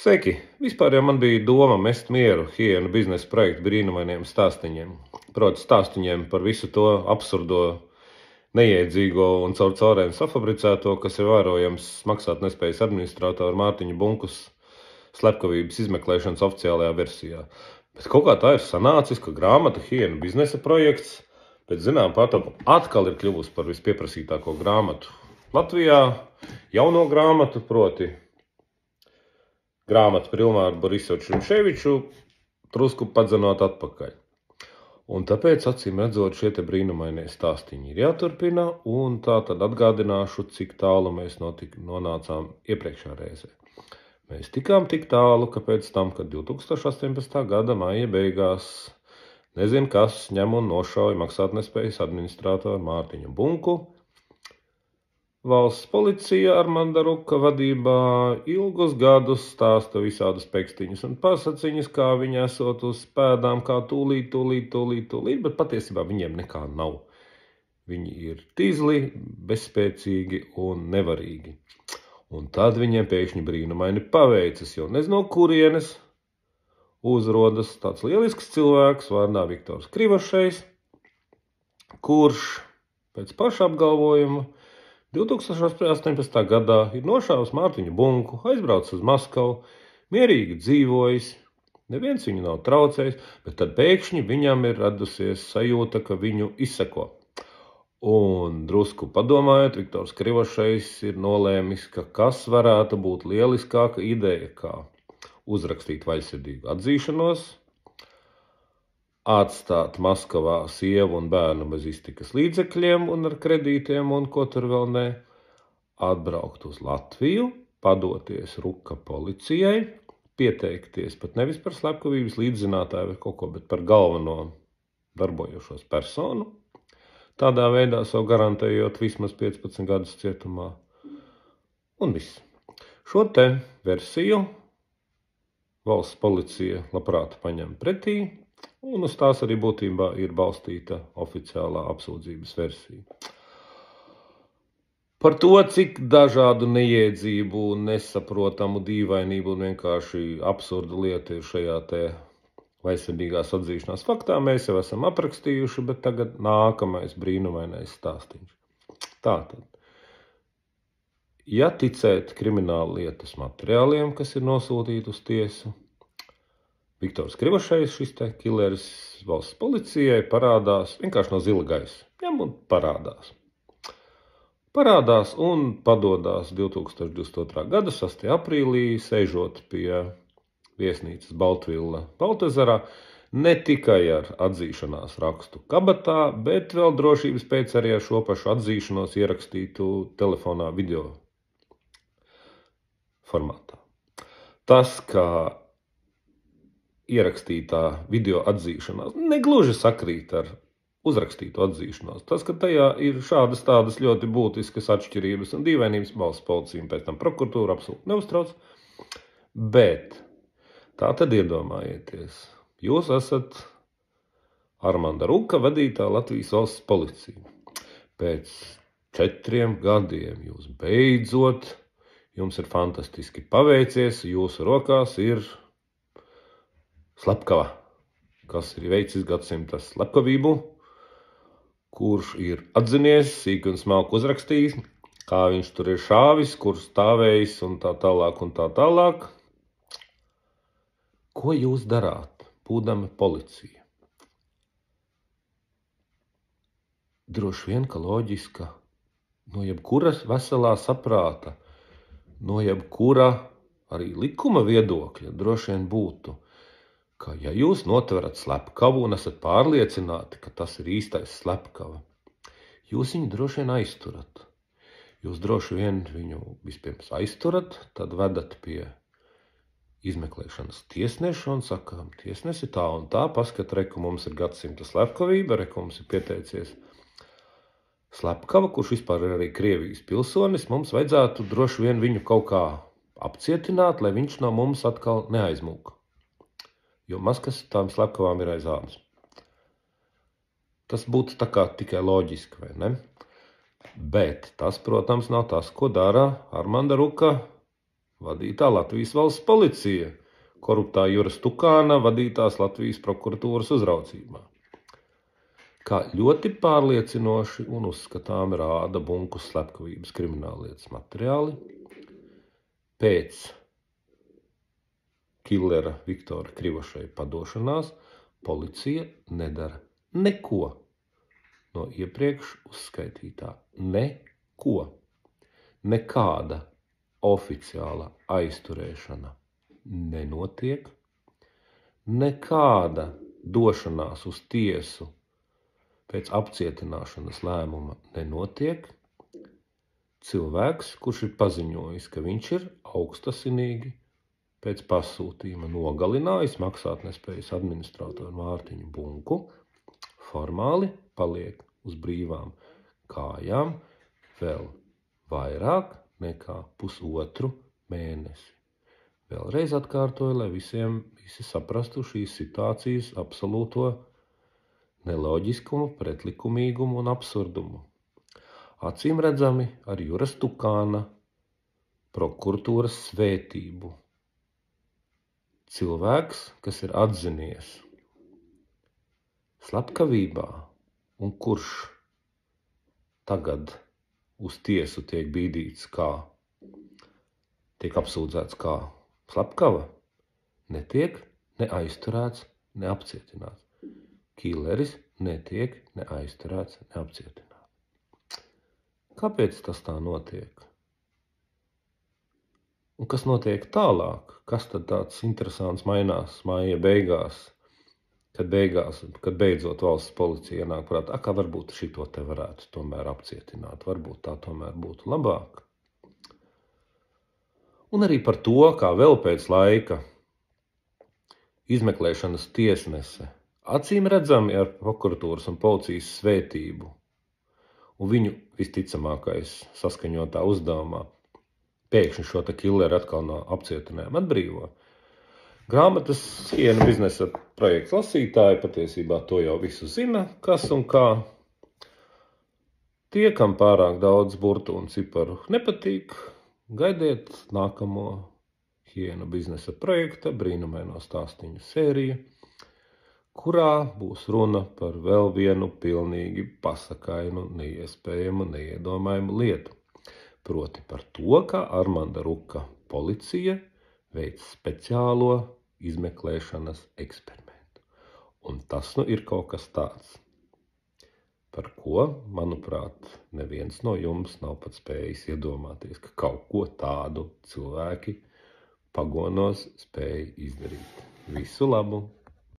Sveiki! Vispār jau man bija doma mest mieru Hienu biznesa projektu brīnumainiem stāstiņiem. Proti stāstiņiem par visu to absurdo, neiedzīgo un caur caurēm safabricēto, kas ir vērojams maksātnespējas administratoru Mārtiņa Bunkus slepkavības izmeklēšanas oficiālajā versijā. Bet kaut kā tā ir sanācis, ka grāmata Hienu biznesa projekts pēc zinām pārtapu atkal ir kļuvusi par vispieprasītāko grāmatu Latvijā, jauno grāmatu, proti grāmatu par Ilmāru Borisoviču Šimševiču drusku padzenot atpakaļ. Un tāpēc, acīm redzot, šie te brīnumainie stāstiņi ir jāturpina, un tā tad atgādināšu, cik tālu mēs nonācām iepriekšā reizē. Mēs tikām tik tālu, ka pēc tam, kad 2018. gada maija beigās nezin kas ņem un nošauja maksātnespējas administratoru Mārtiņu Bunku, valsts policija Armanda Ruka vadībā ilgus gadus stāsta visādus pekstiņus un pasaciņus, kā viņi esot uz pēdām, kā tūlīt, bet patiesībā viņiem nekā nav. Viņi ir tīzli, bezspēcīgi un nevarīgi. Un tad viņiem pēkšņi brīnumaini paveicas, jo nezinu no kurienes uzrodas tāds lielisks cilvēks vārdā Viktors Krivošejs, kurš pēc paša apgalvojuma 2018. gadā ir nošāvis Mārtiņu Bunku, aizbraucis uz Maskavu, mierīgi dzīvojis, neviens viņu nav traucējis, bet tad pēkšņi viņam ir radusies sajūta, ka viņu izseko. Un drusku padomājot, Viktors Krivošejs ir nolēmis, ka kas varētu būt lieliskāka ideja, kā uzrakstīt vaļsirdīgu atzīšanos, atstāt Maskavā sievu un bērnu bez iztikas līdzekļiem un ar kredītiem un ko tur vēl ne, atbraukt uz Latviju, padoties Ruka policijai, pieteikties pat nevis par slepkavības līdzzinātāju vai kaut ko, bet par galveno darbojošos personu, tādā veidā savu garantējot vismaz 15 gadus cietumā. Un viss. Šo te versiju valsts policija labprāt paņem pretī, un uz tās arī būtībā ir balstīta oficiālā apsūdzības versija. Par to, cik dažādu neiedzību, nesaprotamu dīvainību un vienkārši absurdu lietu ir šajā te vaļsirdīgās atzīšanās faktā, mēs jau esam aprakstījuši, bet tagad nākamais brīnumainais stāstiņš. Tātad, ja ticēt krimināla lietas materiāliem, kas ir nosūtīti uz tiesu, Viktors Krivošejs, šis te killeris valsts policijai, parādās vienkārši no zila gaisa. Ņem un parādās. Parādās un padodās 2022. gada 6. aprīlī, sēžot pie viesnīcas Baltvilla Baltezerā, ne tikai ar atzīšanās rakstu kabatā, bet vēl drošības pēc arī ar šo pašu atzīšanos ierakstītu telefonā video formātā. Tas, ka ierakstītā video atzīšanās negluži sakrīt ar uzrakstītu atzīšanos. Tas, ka tajā ir šādas tādas ļoti būtiskas atšķirības un dīvainības, valsts policija un pēc tam prokuratūra absolūti neuztrauc, bet tā tad iedomājieties, jūs esat Armanda Ruka vadītā Latvijas valsts policija. Pēc 4 gadiem jūs beidzot, jums ir fantastiski paveicies, jūsu rokās ir slepkava, kas ir veicis gadsimta slepkavību, kurš ir atzinies, sīk un smalki uzrakstījis, kā viņš tur ir šāvis, kur stāvējis un tā tālāk un tā tālāk. Ko jūs darāt, būdami policija? Droši vien, ka loģiska, no jebkura veselā saprāta, no jebkura arī likuma viedokļa droši vien būtu, ka ja jūs notverat slepkavu un esat pārliecināti, ka tas ir īstais slepkava, jūs viņu droši vien aizturat. Jūs droši vien viņu vispirms aizturat, tad vedat pie izmeklēšanas tiesneša un sakām, tiesnesi tā un tā, paskat, reku mums ir gadsimta slepkavība, reku mums ir pieteicies slepkava, kurš vispār ir arī Krievijas pilsonis, mums vajadzētu droši vien viņu kaut kā apcietināt, lai viņš no mums atkal neaizmūk. Jo maz kas tām slepkavām ir aiz ādas. Tas būtu tā kā tikai loģiski, vai ne? Bet tas, protams, nav tas, ko dara Armanda Ruka vadītā Latvijas valsts policija, koruptā Juras Tukāna vadītās Latvijas prokuratūras uzraudzībā. Kā ļoti pārliecinoši un uzskatām rāda Bunkas slepkavības krimināllietas materiāli, pēc killera Viktora Krivošai padošanās policija nedara neko no iepriekš uzskaitītā. Neko. Nekāda oficiāla aizturēšana nenotiek, nekāda došanās uz tiesu pēc apcietināšanas lēmuma nenotiek. Cilvēks, kurš ir paziņojis, ka viņš ir augstasinīgi pēc pasūtījuma nogalinājis maksātnespējas administratoru Mārtiņu Bunku, formāli paliek uz brīvām kājām vēl vairāk nekā pusotru mēnesi. Vēlreiz atkārtoju, lai visi saprastu šīs situācijas absolūto neloģiskumu, pretlikumīgumu un absurdumu. Acīm redzami ar Juras Tukāna prokuratūras svētību. Cilvēks, kas ir atzinies slepkavībā un kurš tagad uz tiesu tiek bīdīts tiek apsūdzēts kā slepkava, netiek ne aizturēts, ne apcietināts. Killeris netiek ne aizturēts, ne apcietināts. Kāpēc tas tā notiek? Un kas notiek tālāk? Kas tad tāds interesants mainās māja beigās, kad beidzot valsts policija ienāk prāt, kā varbūt šito te varētu tomēr apcietināt, varbūt tā tomēr būtu labāk. Un arī par to, kā vēl pēc laika izmeklēšanas tiesnese acīm redzami ar prokuratūras un policijas svētību un viņu visticamākais saskaņotā uzdevumā pēkšņi šo te killeru atkal no apcietinājuma atbrīvo. Grāmatas Hiena biznesa projekts lasītāji patiesībā to jau visu zina, kas un kā. Tie, kam pārāk daudz burtu un ciparu nepatīk, gaidiet nākamo Hiena biznesa projekta brīnumaino stāstiņu sēriju, kurā būs runa par vēl vienu pilnīgi pasakainu, neiespējamu, neiedomājumu lietu. Proti par to, kā Armanda Ruka policija veic speciālo izmeklēšanas eksperimentu. Un tas ir kaut kas tāds, par ko, manuprāt, neviens no jums nav pat spējis iedomāties, ka kaut ko tādu cilvēki pagonos spēja izdarīt. Visu labu!